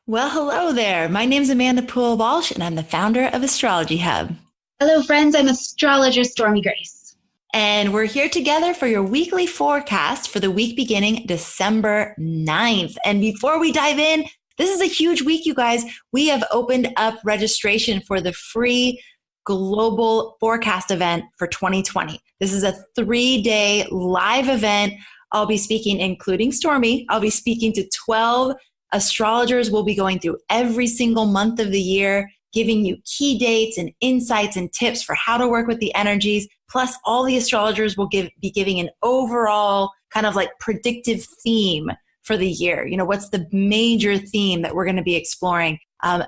Well, hello there. My name's Amanda Walsh, and I'm the founder of Astrology Hub. Hello, friends. I'm astrologer Stormie Grace. And we're here together for your weekly forecast for the week beginning December 9th. And before we dive in, this is a huge week, you guys. We have opened up registration for the free global forecast event for 2020. This is a 3-day live event. I'll be speaking, including Stormie. I'll be speaking to 12 astrologers. We'll be going through every single month of the year, giving you key dates and insights and tips for how to work with the energies. Plus, all the astrologers will be giving an overall kind of like predictive theme for the year. You know, what's the major theme that we're going to be exploring?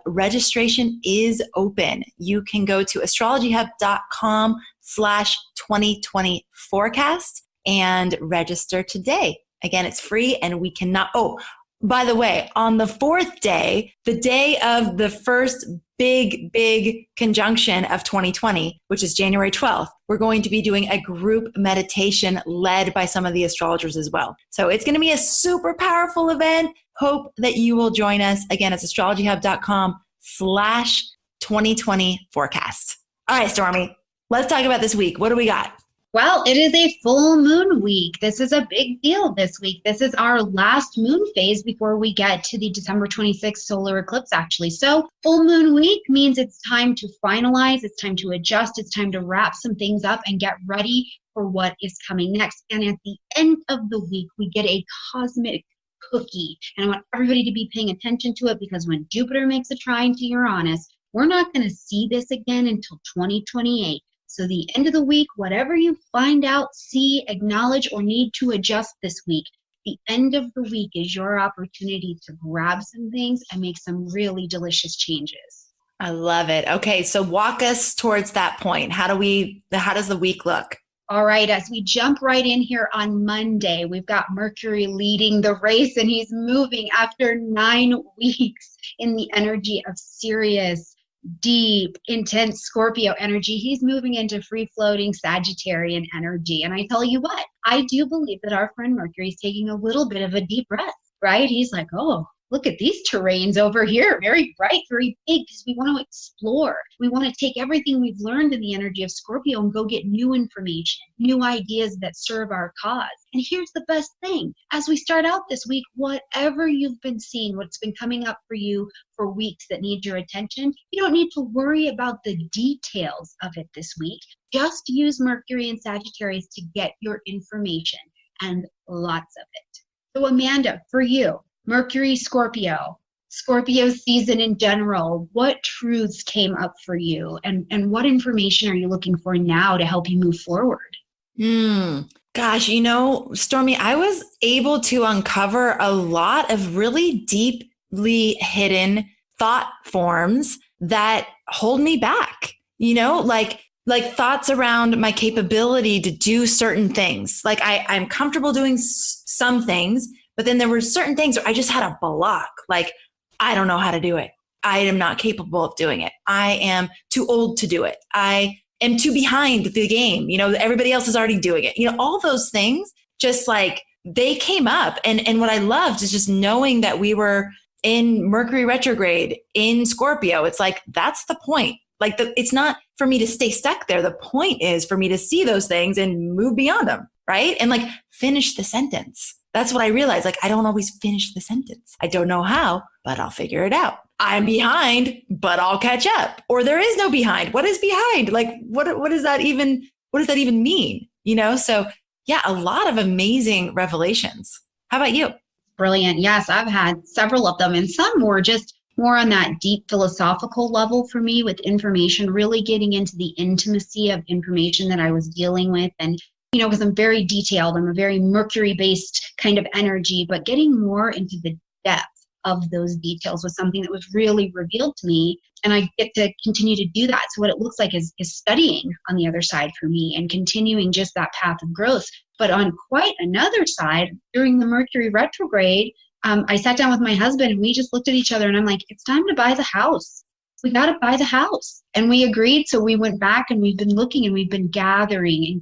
Registration is open. You can go to astrologyhub.com/2020 forecast and register today. Again, it's free and we cannot, by the way, on the fourth day, the day of the first big conjunction of 2020, which is January 12th, we're going to be doing a group meditation led by some of the astrologers as well. So it's going to be a super powerful event. Hope that you will join us. Again, it's astrologyhub.com/2020 forecast. All right, Stormie, let's talk about this week. What do we got? Well, it is a full moon week. This is a big deal this week. This is our last moon phase before we get to the December 26th solar eclipse, actually. So full moon week means it's time to finalize, it's time to adjust, it's time to wrap some things up and get ready for what is coming next. And at the end of the week, we get a cosmic cookie. And I want everybody to be paying attention to it because when Jupiter makes a trine to Uranus, we're not going to see this again until 2028. So the end of the week, whatever you find out, see, acknowledge, or need to adjust this week, the end of the week is your opportunity to grab some things and make some really delicious changes. I love it. Okay, so walk us towards that point. How does the week look? All right, as we jump right in here on Monday, we've got Mercury leading the race, and he's moving after 9 weeks in the energy of Sirius. Deep, intense Scorpio energy. He's moving into free-floating Sagittarian energy. And I tell you what, I do believe that our friend Mercury is taking a little bit of a deep breath, right? He's like, oh, look at these terrains over here. Very bright, very big, because we want to explore. We want to take everything we've learned in the energy of Scorpio and go get new information, new ideas that serve our cause. And here's the best thing. As we start out this week, whatever you've been seeing, what's been coming up for you for weeks that need your attention, you don't need to worry about the details of it this week. Just use Mercury and Sagittarius to get your information, and lots of it. So Amanda, for you, Mercury, Scorpio season in general, what truths came up for you and what information are you looking for now to help you move forward? Gosh, Stormie, I was able to uncover a lot of really deeply hidden thought forms that hold me back, like thoughts around my capability to do certain things. Like I'm comfortable doing some things, but then there were certain things where I just had a block. Like, I don't know how to do it. I am not capable of doing it. I am too old to do it. I am too behind the game. Everybody else is already doing it. All those things just like they came up. And what I loved is just knowing that we were in Mercury retrograde in Scorpio. It's like, that's the point. Like it's not for me to stay stuck there. The point is for me to see those things and move beyond them. Right. And like finish the sentence. That's what I realized. Like, I don't always finish the sentence. I don't know how, but I'll figure it out. I'm behind, but I'll catch up. Or there is no behind. What is behind? Like, what does that even mean? So yeah, a lot of amazing revelations. How about you? Brilliant. Yes, I've had several of them, and some were just more on that deep philosophical level for me with information, really getting into the intimacy of information that I was dealing with. And because I'm very detailed, I'm a very Mercury-based kind of energy, but getting more into the depth of those details was something that was really revealed to me, and I get to continue to do that. So what it looks like is studying on the other side for me and continuing just that path of growth. But on quite another side, during the Mercury retrograde, I sat down with my husband and we just looked at each other and I'm like, it's time to buy the house. we got to buy the house. And we agreed. So we went back and we've been looking and we've been gathering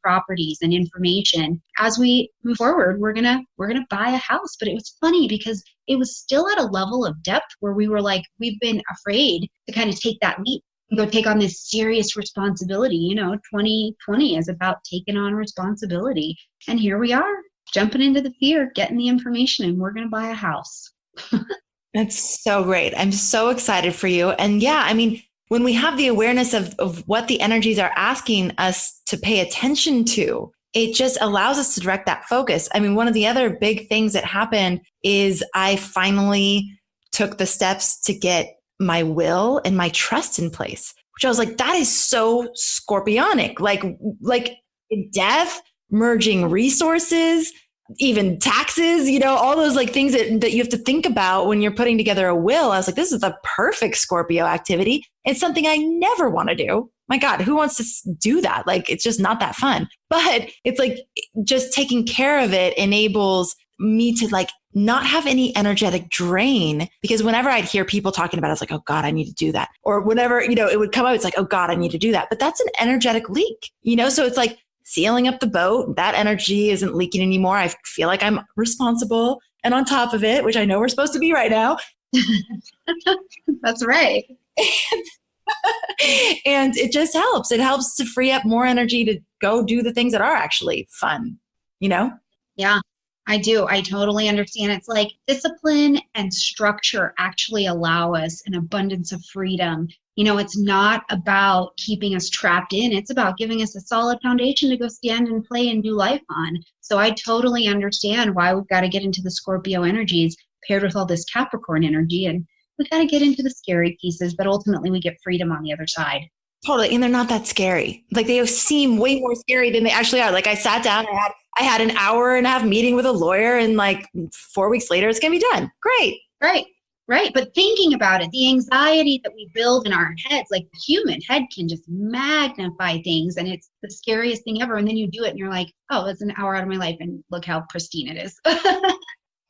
properties and information. As we move forward, we're going to buy a house. But it was funny because it was still at a level of depth where we were like, we've been afraid to kind of take that leap and go take on this serious responsibility. 2020 is about taking on responsibility. And here we are, jumping into the fear, getting the information, and we're going to buy a house. That's so great. I'm so excited for you. And yeah, I mean, when we have the awareness of what the energies are asking us to pay attention to, it just allows us to direct that focus. I mean, one of the other big things that happened is I finally took the steps to get my will and my trust in place, which I was like, that is so scorpionic, like death, merging resources, even taxes, all those like things that you have to think about when you're putting together a will. I was like, this is the perfect Scorpio activity. It's something I never want to do. My God, who wants to do that? Like, it's just not that fun. But it's like just taking care of it enables me to like not have any energetic drain, because whenever I'd hear people talking about it, I was like, oh God, I need to do that. Or whenever, it would come up, it's like, oh God, I need to do that. But that's an energetic leak, so it's like sealing up the boat. That energy isn't leaking anymore. I feel like I'm responsible and on top of it, which I know we're supposed to be right now. That's right. And it just helps. It helps to free up more energy to go do the things that are actually fun, Yeah, I do. I totally understand. It's like discipline and structure actually allow us an abundance of freedom. It's not about keeping us trapped in. It's about giving us a solid foundation to go stand and play and do life on. So I totally understand why we've got to get into the Scorpio energies paired with all this Capricorn energy. And we've got to get into the scary pieces, but ultimately we get freedom on the other side. Totally. And they're not that scary. Like they seem way more scary than they actually are. Like I sat down and I had an hour and a half meeting with a lawyer, and like 4 weeks later, it's going to be done. Great. Right. But thinking about it, the anxiety that we build in our heads, like the human head can just magnify things, and it's the scariest thing ever. And then you do it and you're like, oh, that's an hour out of my life, and look how pristine it is.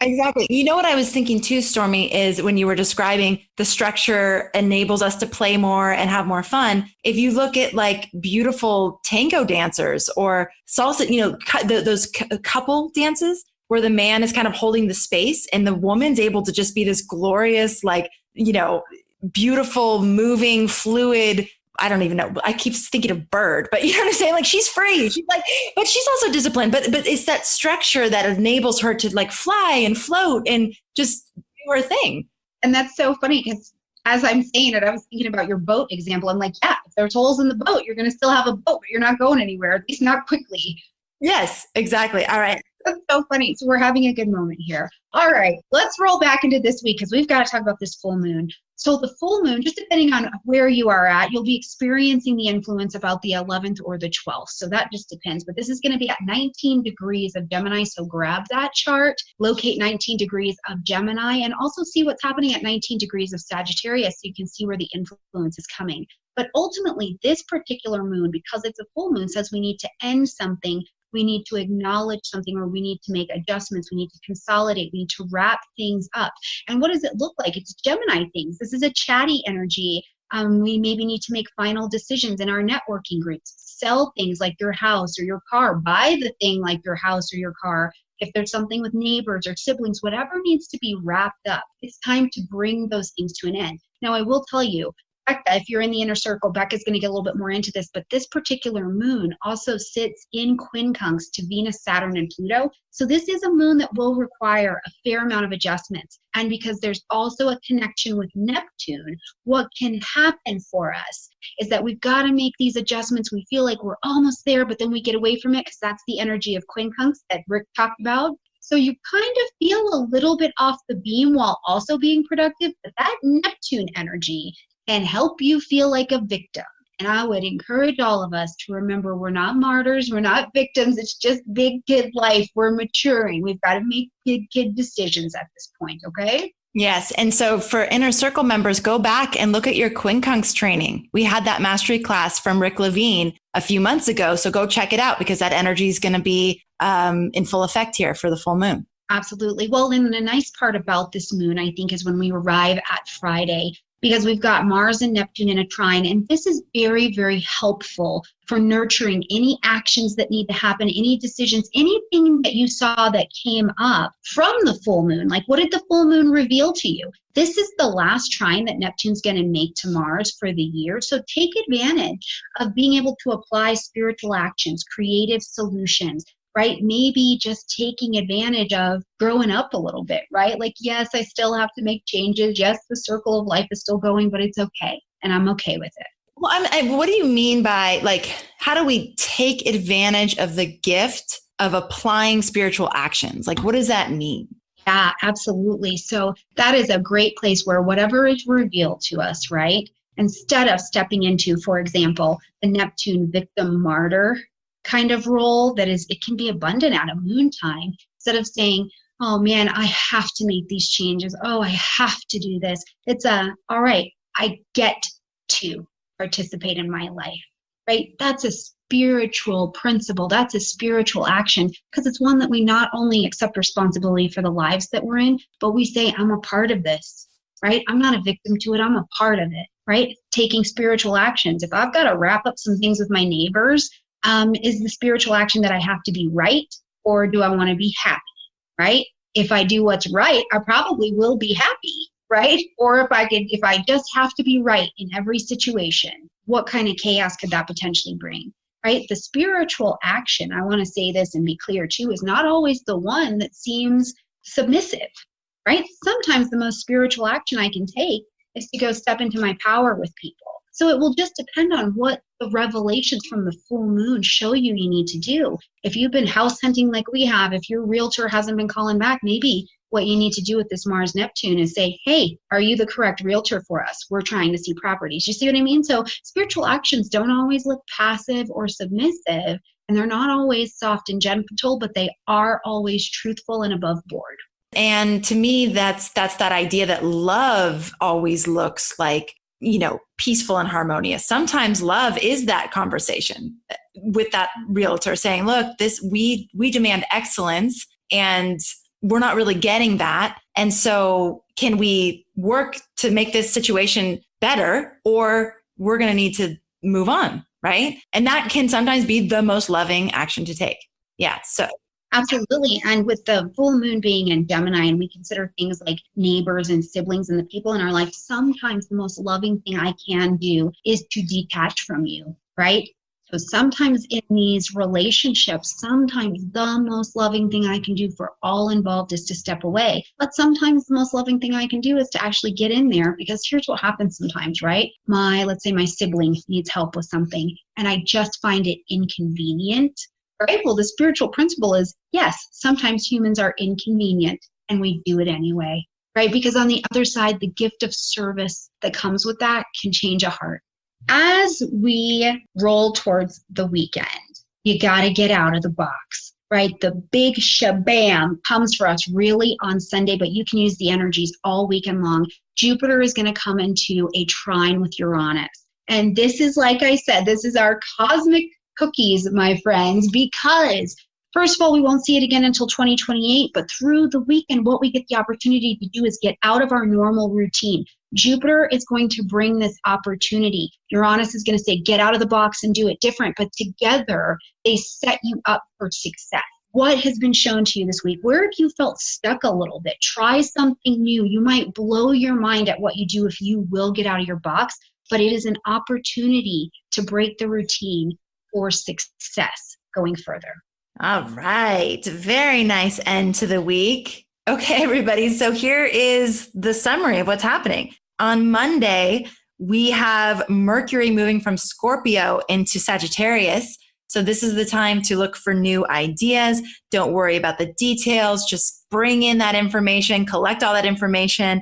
Exactly. You know what I was thinking too, Stormie, is when you were describing the structure enables us to play more and have more fun. If you look at like beautiful tango dancers or salsa, those couple dances where the man is kind of holding the space and the woman's able to just be this glorious, like, beautiful, moving, fluid. I don't even know. I keep thinking of bird, but you know what I'm saying? Like she's free. She's like, but she's also disciplined. But it's that structure that enables her to like fly and float and just do her thing. And that's so funny because as I'm saying it, I was thinking about your boat example. I'm like, yeah, if there's holes in the boat, you're going to still have a boat, but you're not going anywhere, at least not quickly. Yes, exactly. All right. That's so funny. So we're having a good moment here. All right, let's roll back into this week because we've got to talk about this full moon. So the full moon, just depending on where you are at, you'll be experiencing the influence about the 11th or the 12th. So that just depends. But this is going to be at 19 degrees of Gemini. So grab that chart, locate 19 degrees of Gemini, and also see what's happening at 19 degrees of Sagittarius so you can see where the influence is coming. But ultimately, this particular moon, because it's a full moon, says we need to end something. We need to acknowledge something, or we need to make adjustments. We need to consolidate. We need to wrap things up. And what does it look like? It's Gemini things. This is a chatty energy. We maybe need to make final decisions in our networking groups. Sell things like your house or your car. Buy the thing like your house or your car. If there's something with neighbors or siblings, whatever needs to be wrapped up, it's time to bring those things to an end. Now, I will tell you, Becca, if you're in the inner circle, Becca's going to get a little bit more into this, but this particular moon also sits in quincunx to Venus, Saturn, and Pluto. So this is a moon that will require a fair amount of adjustments. And because there's also a connection with Neptune, what can happen for us is that we've got to make these adjustments. We feel like we're almost there, but then we get away from it because that's the energy of quincunx that Rick talked about. So you kind of feel a little bit off the beam while also being productive, but that Neptune energy can help you feel like a victim. And I would encourage all of us to remember we're not martyrs, we're not victims, it's just big kid life. We're maturing. We've got to make big kid decisions at this point, okay? Yes. And so for Inner Circle members, go back and look at your quincunx training. We had that mastery class from Rick Levine a few months ago. So go check it out because that energy is going to be in full effect here for the full moon. Absolutely. Well, and the nice part about this moon, I think, is when we arrive at Friday, because we've got Mars and Neptune in a trine. And this is very, very helpful for nurturing any actions that need to happen, any decisions, anything that you saw that came up from the full moon. Like, what did the full moon reveal to you? This is the last trine that Neptune's going to make to Mars for the year. So take advantage of being able to apply spiritual actions, creative solutions, right? Maybe just taking advantage of growing up a little bit, right? Like, yes, I still have to make changes. Yes, the circle of life is still going, but it's okay. And I'm okay with it. Well, what do you mean by, like, how do we take advantage of the gift of applying spiritual actions? Like, what does that mean? Yeah, absolutely. So that is a great place where whatever is revealed to us, right? Instead of stepping into, for example, the Neptune victim martyr kind of role it can be abundant at a moon time. Instead of saying, oh man, I have to make these changes. Oh, I have to do this. It's all right, I get to participate in my life, right? That's a spiritual principle. That's a spiritual action, because it's one that we not only accept responsibility for the lives that we're in, but we say, I'm a part of this, right? I'm not a victim to it. I'm a part of it, right? Taking spiritual actions. If I've got to wrap up some things with my neighbors, is the spiritual action that I have to be right, or do I want to be happy, right? If I do what's right, I probably will be happy, right? Or if I just have to be right in every situation, what kind of chaos could that potentially bring, right? The spiritual action, I want to say this and be clear too, is not always the one that seems submissive, right? Sometimes the most spiritual action I can take is to go step into my power with people. So it will just depend on what the revelations from the full moon show you need to do. If you've been house hunting like we have, if your realtor hasn't been calling back, maybe what you need to do with this Mars Neptune is say, hey, are you the correct realtor for us? We're trying to see properties. You see what I mean? So spiritual actions don't always look passive or submissive, and they're not always soft and gentle, but they are always truthful and above board. And to me, that's that idea that love always looks like, peaceful and harmonious. Sometimes love is that conversation with that realtor saying, look, we demand excellence and we're not really getting that. And so can we work to make this situation better, or we're going to need to move on, right? And that can sometimes be the most loving action to take. Yeah. So absolutely. And with the full moon being in Gemini, and we consider things like neighbors and siblings and the people in our life, sometimes the most loving thing I can do is to detach from you, right? So sometimes in these relationships, sometimes the most loving thing I can do for all involved is to step away. But sometimes the most loving thing I can do is to actually get in there, because here's what happens sometimes, right? Let's say my sibling needs help with something and I just find it inconvenient. Right? Well, the spiritual principle is, yes, sometimes humans are inconvenient and we do it anyway, right? Because on the other side, the gift of service that comes with that can change a heart. As we roll towards the weekend, you got to get out of the box, right? The big shabam comes for us really on Sunday, but you can use the energies all weekend long. Jupiter is going to come into a trine with Uranus. And this is, like I said, this is our cosmic cookies, my friends, because first of all, we won't see it again until 2028, but through the weekend, what we get the opportunity to do is get out of our normal routine. Jupiter is going to bring this opportunity. Uranus is going to say, get out of the box and do it different, but together they set you up for success. What has been shown to you this week? Where have you felt stuck a little bit? Try something new. You might blow your mind at what you do if you will get out of your box, but it is an opportunity to break the routine for success going further. All right. Very nice end to the week. Okay, everybody. So here is the summary of what's happening. On Monday, we have Mercury moving from Scorpio into Sagittarius. So this is the time to look for new ideas. Don't worry about the details. Just bring in that information, collect all that information.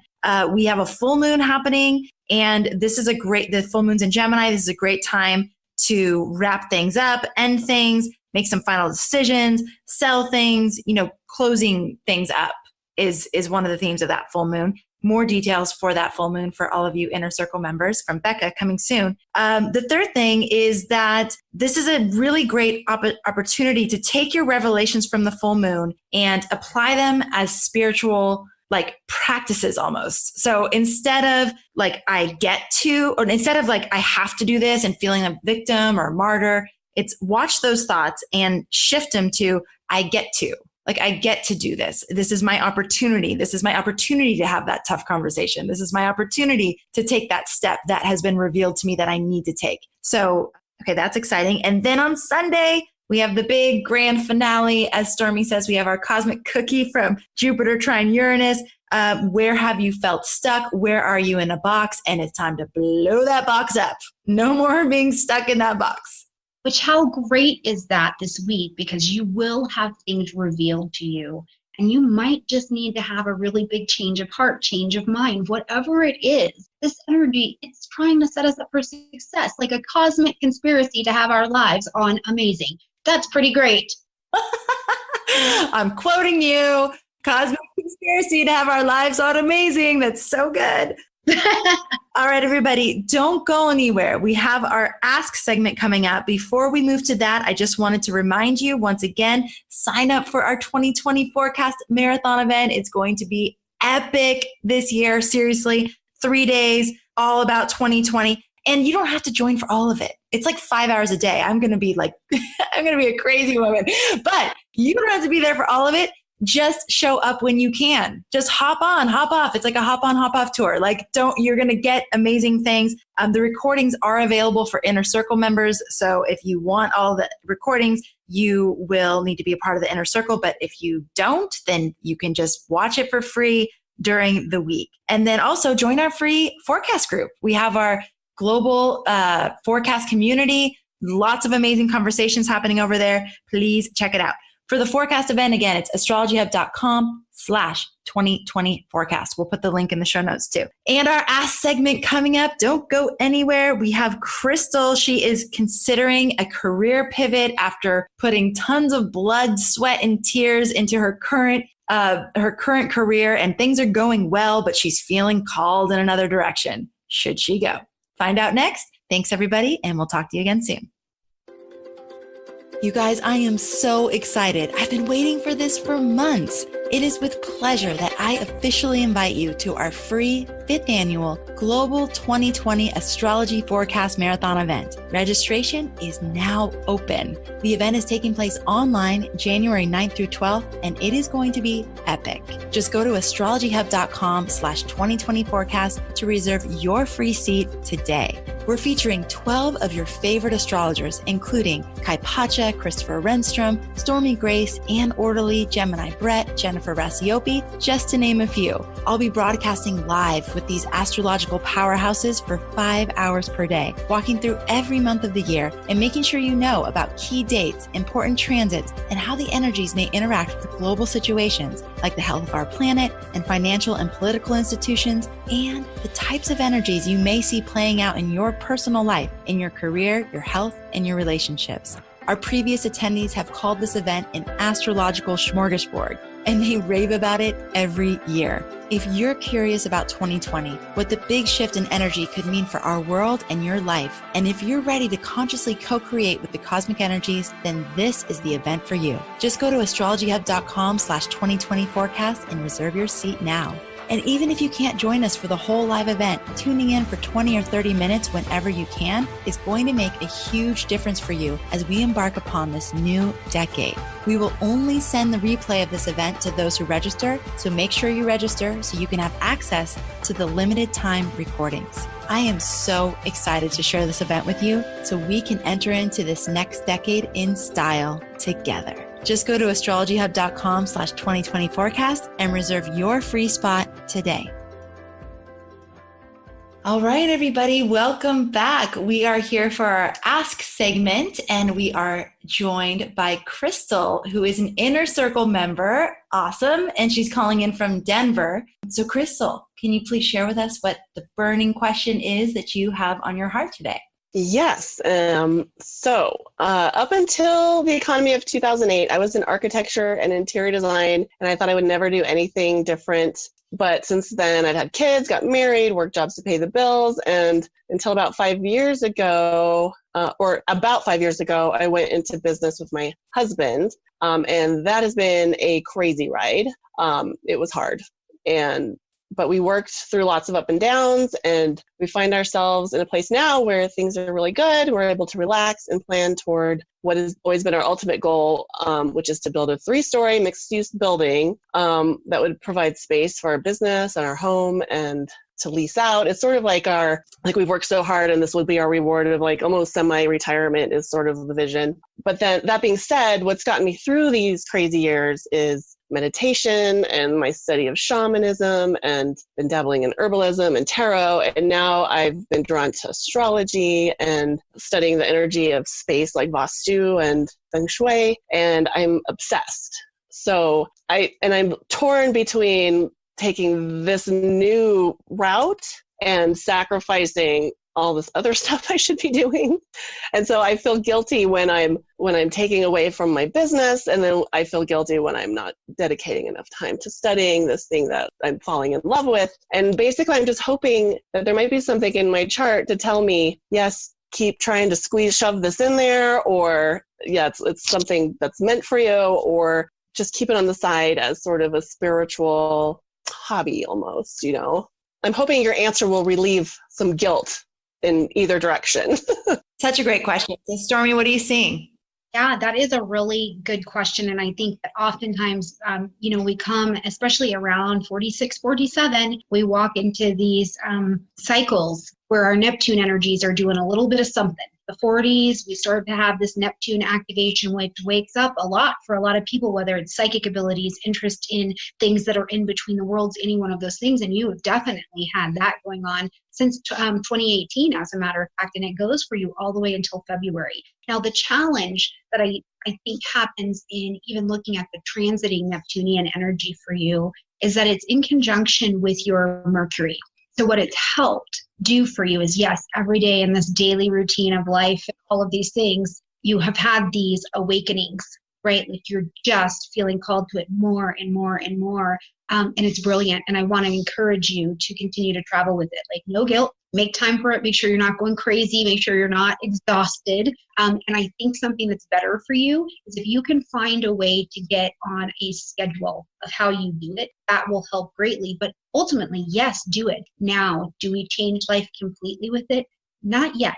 We have a full moon happening, and the full moon's in Gemini. This is a great time to wrap things up, end things, make some final decisions, sell things, closing things up is one of the themes of that full moon. More details for that full moon for all of you Inner Circle members from Becca coming soon. The third thing is that this is a really great opportunity to take your revelations from the full moon and apply them as spiritual like practices almost. So instead of like I have to do this and feeling a victim or a martyr, it's watch those thoughts and shift them to I get to. Like, I get to do this. This is my opportunity. This is my opportunity to have that tough conversation. This is my opportunity to take that step that has been revealed to me that I need to take. So, okay, that's exciting. And then on Sunday, we have the big grand finale. As Stormie says, we have our cosmic cookie from Jupiter trine Uranus. Where have you felt stuck? Where are you in a box? And it's time to blow that box up. No more being stuck in that box. Which, how great is that this week? Because you will have things revealed to you. And you might just need to have a really big change of heart, change of mind, whatever it is. This energy, it's trying to set us up for success, like a cosmic conspiracy to have our lives on amazing. That's pretty great. I'm quoting you. Cosmic conspiracy to have our lives on amazing. That's so good. All right, everybody, don't go anywhere. We have our Ask segment coming up. Before we move to that, I just wanted to remind you once again, sign up for our 2020 Forecast Marathon event. It's going to be epic this year. Seriously, 3 days, all about 2020. And you don't have to join for all of it. It's like 5 hours a day. I'm going to be a crazy woman, but you don't have to be there for all of it. Just show up when you can. Just hop on, hop off. It's like a hop on, hop off tour. Like, you're going to get amazing things. The recordings are available for Inner Circle members. So if you want all the recordings, you will need to be a part of the Inner Circle. But if you don't, then you can just watch it for free during the week. And then also join our free forecast group. We have our global forecast community. Lots of amazing conversations happening over there. Please check it out. For the forecast event, again, it's astrologyhub.com/2020 forecast. We'll put the link in the show notes too. And our Ask segment coming up. Don't go anywhere. We have Crystal. She is considering a career pivot after putting tons of blood, sweat, and tears into her current career, and things are going well, but she's feeling called in another direction. Should she go? Find out next. Thanks, everybody, and we'll talk to you again soon. You guys, I am so excited. I've been waiting for this for months. It is with pleasure that I officially invite you to our free 5th annual Global 2020 Astrology Forecast Marathon event. Registration is now open. The event is taking place online January 9th through 12th, and it is going to be epic. Just go to astrologyhub.com/2020 forecast to reserve your free seat today. We're featuring 12 of your favorite astrologers, including Kai Pacha, Christopher Renstrom, Stormie Grace, Anne Orderly, Gemini Brett, Jennifer Rassiopi, just to name a few. I'll be broadcasting live with these astrological powerhouses for 5 hours per day, walking through every month of the year and making sure you know about key dates, important transits, and how the energies may interact with global situations like the health of our planet and financial and political institutions, and the types of energies you may see playing out in your personal life, in your career, your health, and your relationships. Our previous attendees have called this event an astrological smorgasbord, and they rave about it every year. If you're curious about 2020, what the big shift in energy could mean for our world and your life, and if you're ready to consciously co-create with the cosmic energies, then this is the event for you. Just go to astrologyhub.com/2020 forecast and reserve your seat now. And even if you can't join us for the whole live event, tuning in for 20 or 30 minutes whenever you can is going to make a huge difference for you as we embark upon this new decade. We will only send the replay of this event to those who register, so make sure you register so you can have access to the limited time recordings. I am so excited to share this event with you so we can enter into this next decade in style together. Just go to astrologyhub.com/2020 forecast and reserve your free spot today. All right, everybody, welcome back. We are here for our Ask segment, and we are joined by Crystal, who is an Inner Circle member. Awesome. And she's calling in from Denver. So Crystal, can you please share with us what the burning question is that you have on your heart today? Yes. Up until the economy of 2008, I was in architecture and interior design, and I thought I would never do anything different. But since then, I'd had kids, got married, worked jobs to pay the bills, and until about 5 years ago, I went into business with my husband, and that has been a crazy ride. It was hard. But we worked through lots of up and downs, and we find ourselves in a place now where things are really good. We're able to relax and plan toward what has always been our ultimate goal, which is to build a 3-story mixed-use building that would provide space for our business and our home and to lease out. It's sort of like we've worked so hard and this would be our reward of like almost semi-retirement is sort of the vision. But then that being said, what's gotten me through these crazy years is meditation and my study of shamanism, and been dabbling in herbalism and tarot. And now I've been drawn to astrology and studying the energy of space like Vastu and Feng Shui. And I'm obsessed. So I'm torn between taking this new route and sacrificing all this other stuff I should be doing. And so I feel guilty when I'm taking away from my business, and then I feel guilty when I'm not dedicating enough time to studying this thing that I'm falling in love with. And basically I'm just hoping that there might be something in my chart to tell me, yes, keep trying to shove this in there, or yeah, it's something that's meant for you, or just keep it on the side as sort of a spiritual hobby almost, you know. I'm hoping your answer will relieve some guilt in either direction. Such a great question. So Stormie, what are you seeing? Yeah, that is a really good question. And I think that oftentimes, we come, especially around 46, 47, we walk into these cycles where our Neptune energies are doing a little bit of something. The 40s, we start to have this Neptune activation, which wakes up a lot for a lot of people, whether it's psychic abilities, interest in things that are in between the worlds, any one of those things. And you have definitely had that going on since 2018, as a matter of fact, and it goes for you all the way until February. Now, the challenge that I think happens in even looking at the transiting Neptunian energy for you is that it's in conjunction with your Mercury. So what it's helped do for you is, yes, every day in this daily routine of life, all of these things, you have had these awakenings, right? Like you're just feeling called to it more and more and more. And it's brilliant. And I want to encourage you to continue to travel with it. Like no guilt, make time for it. Make sure you're not going crazy. Make sure you're not exhausted. And I think something that's better for you is if you can find a way to get on a schedule of how you do it, that will help greatly. But ultimately, yes, do it. Now, do we change life completely with it? Not yet.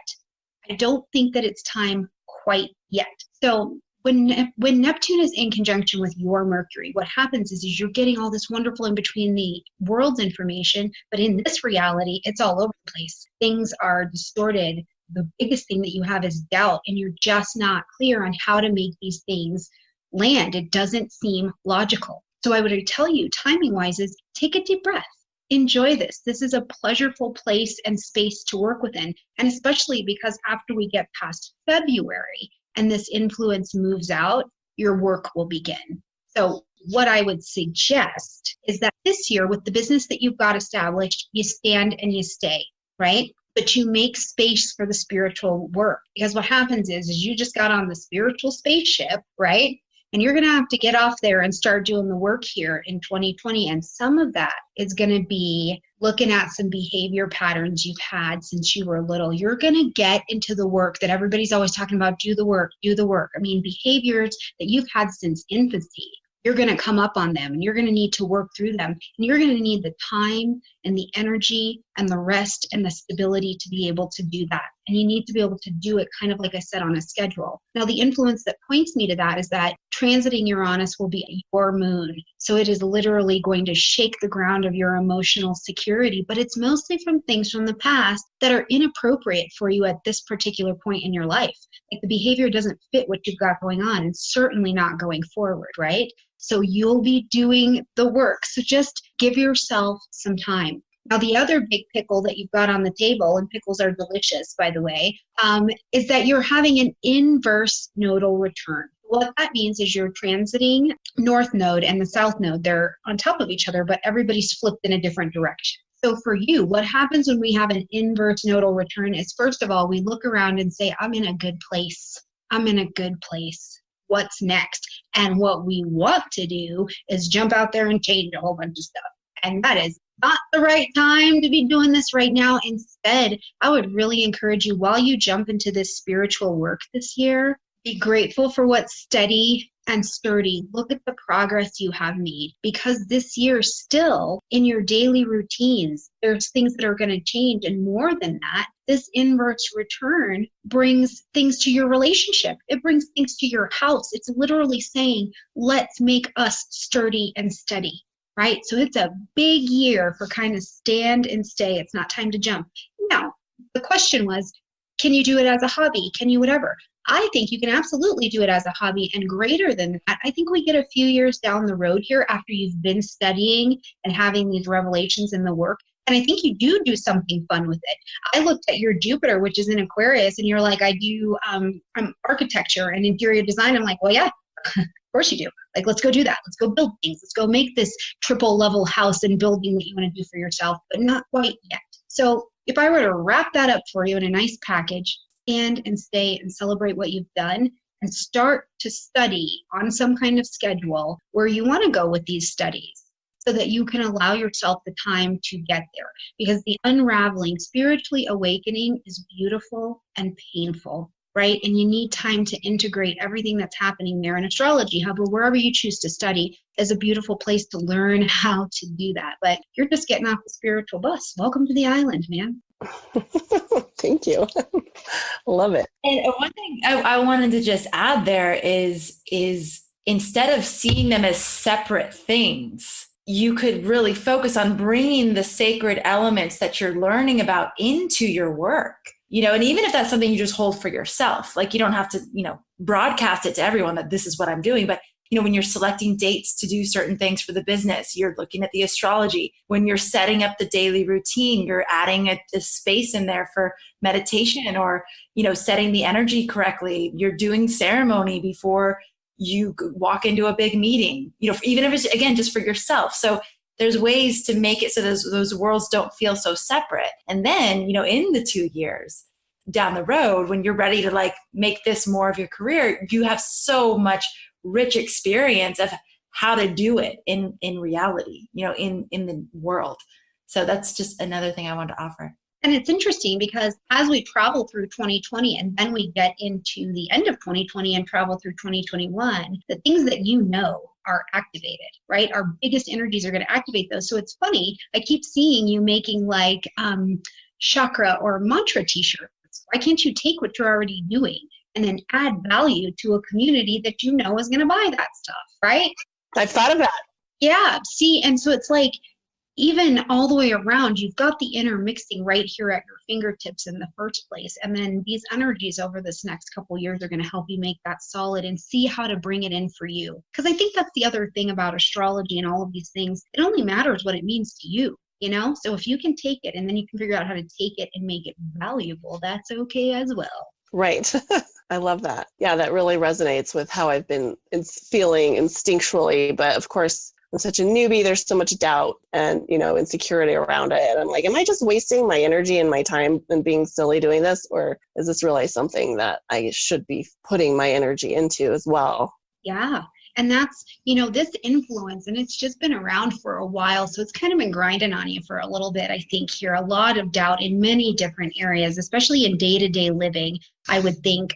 I don't think that it's time quite yet. So when Neptune is in conjunction with your Mercury, what happens is you're getting all this wonderful in between the worlds information, but in this reality, it's all over the place. Things are distorted. The biggest thing that you have is doubt, and you're just not clear on how to make these things land. It doesn't seem logical. So I would tell you, timing-wise, is take a deep breath. Enjoy this. This is a pleasurable place and space to work within, and especially because after we get past February, and this influence moves out, your work will begin. So what I would suggest is that this year, with the business that you've got established, you stand and you stay, right? But you make space for the spiritual work. Because what happens is you just got on the spiritual spaceship, right? And you're going to have to get off there and start doing the work here in 2020. And some of that is going to be looking at some behavior patterns you've had since you were little. You're going to get into the work that everybody's always talking about, do the work, do the work. I mean, behaviors that you've had since infancy. You're going to come up on them and you're going to need to work through them. And you're going to need the time and the energy and the rest and the stability to be able to do that. And you need to be able to do it kind of like I said, on a schedule. Now, the influence that points me to that is that transiting Uranus will be your moon. So it is literally going to shake the ground of your emotional security, but it's mostly from things from the past that are inappropriate for you at this particular point in your life. Like the behavior doesn't fit what you've got going on, and certainly not going forward, right? So you'll be doing the work. So just give yourself some time. Now, the other big pickle that you've got on the table, and pickles are delicious, by the way, is that you're having an inverse nodal return. What that means is you're transiting north node and the south node. They're on top of each other, but everybody's flipped in a different direction. So for you, what happens when we have an inverse nodal return is, first of all, we look around and say, I'm in a good place. I'm in a good place. What's next? And what we want to do is jump out there and change a whole bunch of stuff. And that is not the right time to be doing this right now. Instead, I would really encourage you, while you jump into this spiritual work this year, be grateful for what's steady and sturdy. Look at the progress you have made, because this year still in your daily routines, there's things that are going to change. And more than that, this inverse return brings things to your relationship. It brings things to your house. It's literally saying, let's make us sturdy and steady, right? So it's a big year for kind of stand and stay. It's not time to jump. Now, the question was, can you do it as a hobby? Can you whatever? I think you can absolutely do it as a hobby, and greater than that, I think we get a few years down the road here after you've been studying and having these revelations in the work. And I think you do something fun with it. I looked at your Jupiter, which is in Aquarius, and you're like, I do architecture and interior design. I'm like, well, yeah, of course you do. Like, let's go do that. Let's go build things. Let's go make this triple level house and building that you want to do for yourself, but not quite yet. So if I were to wrap that up for you in a nice package, stand and stay and celebrate what you've done, and start to study on some kind of schedule where you want to go with these studies so that you can allow yourself the time to get there. Because the unraveling, spiritually awakening is beautiful and painful, right? And you need time to integrate everything that's happening there. In astrology, however, wherever you choose to study is a beautiful place to learn how to do that. But you're just getting off the spiritual bus. Welcome to the island, man. Thank you. Love it. And one thing I wanted to just add there is instead of seeing them as separate things, you could really focus on bringing the sacred elements that you're learning about into your work. And even if that's something you just hold for yourself, like you don't have to, broadcast it to everyone that this is what I'm doing. But, when you're selecting dates to do certain things for the business, you're looking at the astrology. When you're setting up the daily routine, you're adding a space in there for meditation or, setting the energy correctly. You're doing ceremony before you walk into a big meeting, even if it's, again, just for yourself. So there's ways to make it so those worlds don't feel so separate. And then, in the 2 years down the road, when you're ready to make this more of your career, you have so much rich experience of how to do it in reality, in the world. So that's just another thing I wanted to offer. And it's interesting because as we travel through 2020 and then we get into the end of 2020 and travel through 2021, the things that are activated, right? Our biggest energies are going to activate those. So it's funny, I keep seeing you making chakra or mantra t-shirts. Why can't you take what you're already doing and then add value to a community that is going to buy that stuff, right? I've thought of that. Yeah, see, and so it's like, even all the way around, you've got the intermixing right here at your fingertips in the first place. And then these energies over this next couple of years are going to help you make that solid and see how to bring it in for you. Because I think that's the other thing about astrology and all of these things. It only matters what it means to you, So if you can take it and then you can figure out how to take it and make it valuable, that's okay as well. Right. I love that. Yeah, that really resonates with how I've been feeling instinctually. But of course, I'm such a newbie, there's so much doubt and, insecurity around it. I'm like, am I just wasting my energy and my time and being silly doing this? Or is this really something that I should be putting my energy into as well? Yeah. And that's, this influence, and it's just been around for a while. So it's kind of been grinding on you for a little bit, I think, here. A lot of doubt in many different areas, especially in day-to-day living, I would think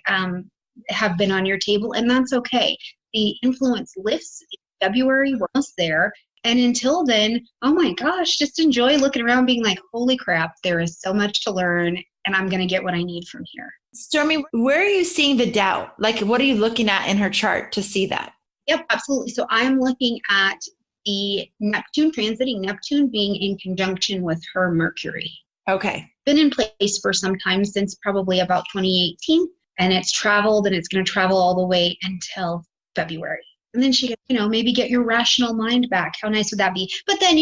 have been on your table. And that's okay. The influence lifts in February. We're almost there. And until then, oh my gosh, just enjoy looking around being like, holy crap, there is so much to learn. And I'm going to get what I need from here. Stormie, where are you seeing the doubt? What are you looking at in her chart to see that? Yep, absolutely. So I'm looking at the Neptune transiting, Neptune being in conjunction with her Mercury. Okay. Been in place for some time, since probably about 2018, and it's traveled and it's going to travel all the way until February. And then she gets, maybe get your rational mind back. How nice would that be? But then,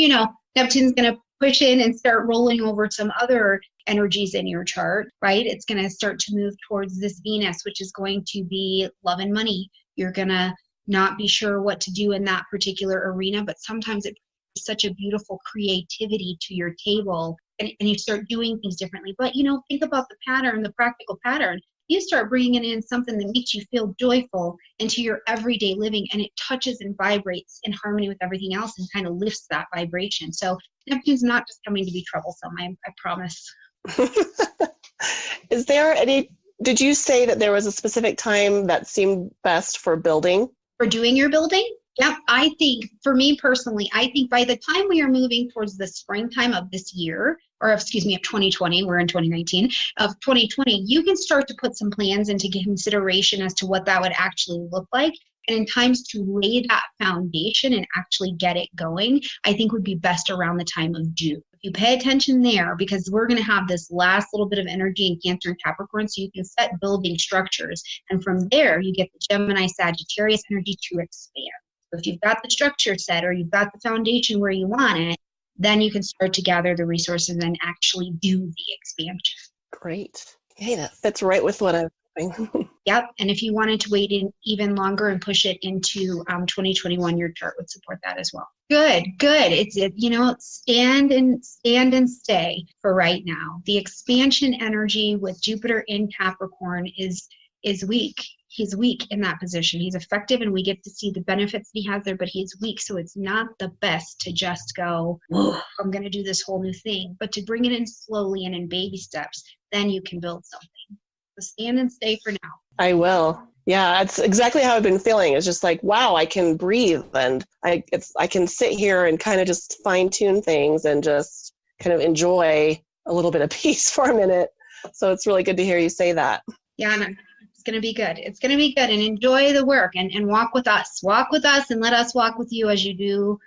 Neptune's going to push in and start rolling over some other energies in your chart, right? It's going to start to move towards this Venus, which is going to be love and money. You're going to not be sure what to do in that particular arena, but sometimes it brings such a beautiful creativity to your table and you start doing things differently. But, think about the pattern, the practical pattern. You start bringing in something that makes you feel joyful into your everyday living, and it touches and vibrates in harmony with everything else and kind of lifts that vibration. So Neptune's not just coming to be troublesome, I promise. Did you say that there was a specific time that seemed best for building? For doing your building? Yeah, I think for me personally, I think by the time we are moving towards the springtime of this year, or excuse me, of 2020, we're in 2019, of 2020, you can start to put some plans into consideration as to what that would actually look like. And in times to lay that foundation and actually get it going, I think would be best around the time of June. If you pay attention there, because we're going to have this last little bit of energy in Cancer and Capricorn, so you can set building structures. And from there, you get the Gemini Sagittarius energy to expand. So if you've got the structure set or you've got the foundation where you want it, then you can start to gather the resources and actually do the expansion. Great. Hey, that fits right with what I'm doing. Yep. And if you wanted to wait in even longer and push it into 2021, your chart would support that as well. Good. It's stand and stay for right now. The expansion energy with Jupiter in Capricorn is weak. He's weak in that position. He's effective and we get to see the benefits that he has there, but he's weak. So it's not the best to just go, I'm going to do this whole new thing, but to bring it in slowly and in baby steps, then you can build something. So stand and stay for now. I will. Yeah, that's exactly how I've been feeling. It's just like, wow, I can breathe and I can sit here and kind of just fine tune things and just kind of enjoy a little bit of peace for a minute. So it's really good to hear you say that. Yeah, it's going to be good. It's going to be good, and enjoy the work and walk with us. Walk with us and let us walk with you as you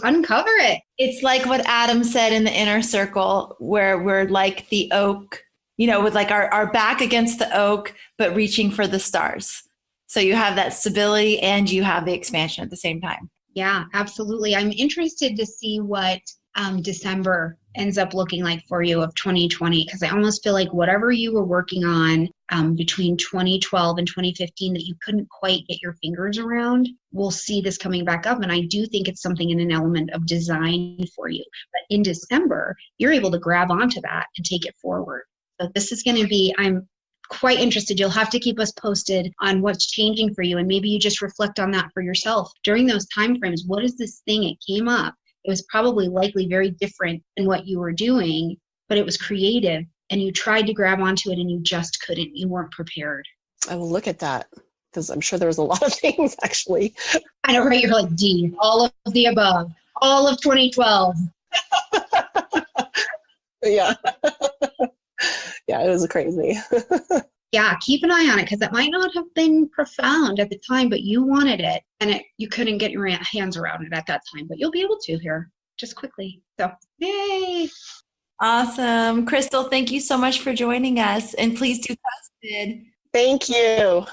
uncover it. It's like what Adam said in the inner circle, where we're like the oak, with like our back against the oak, but reaching for the stars. So you have that stability and you have the expansion at the same time. Yeah, absolutely. I'm interested to see what December ends up looking like for you of 2020, because I almost feel like whatever you were working on between 2012 and 2015 that you couldn't quite get your fingers around, we'll see this coming back up. And I do think it's something in an element of design for you. But in December, you're able to grab onto that and take it forward. So this is going to be, I'm quite interested. You'll have to keep us posted on what's changing for you. And maybe you just reflect on that for yourself. During those time frames, what is this thing? It came up. It was probably likely very different than what you were doing, but it was creative and you tried to grab onto it and you just couldn't. You weren't prepared. I will look at that because I'm sure there was a lot of things actually. I know, right? You're like, D, all of the above, all of 2012. Yeah. Yeah, it was crazy. Yeah, keep an eye on it because it might not have been profound at the time, but you wanted it and you couldn't get your hands around it at that time, but you'll be able to here just quickly. So, yay. Awesome. Crystal, thank you so much for joining us, and please do posted. Thank you.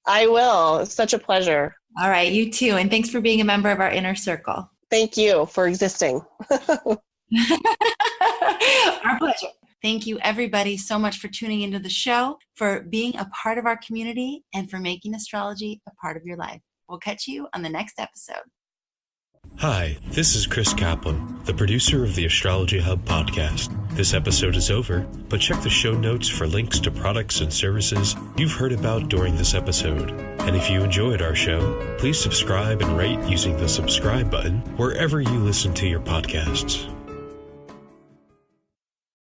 I will. It's such a pleasure. All right, you too. And thanks for being a member of our inner circle. Thank you for existing. Our pleasure. Thank you, everybody, so much for tuning into the show, for being a part of our community, and for making astrology a part of your life. We'll catch you on the next episode. Hi, this is Chris Kaplan, the producer of the Astrology Hub podcast. This episode is over, but check the show notes for links to products and services you've heard about during this episode. And if you enjoyed our show, please subscribe and rate using the subscribe button wherever you listen to your podcasts.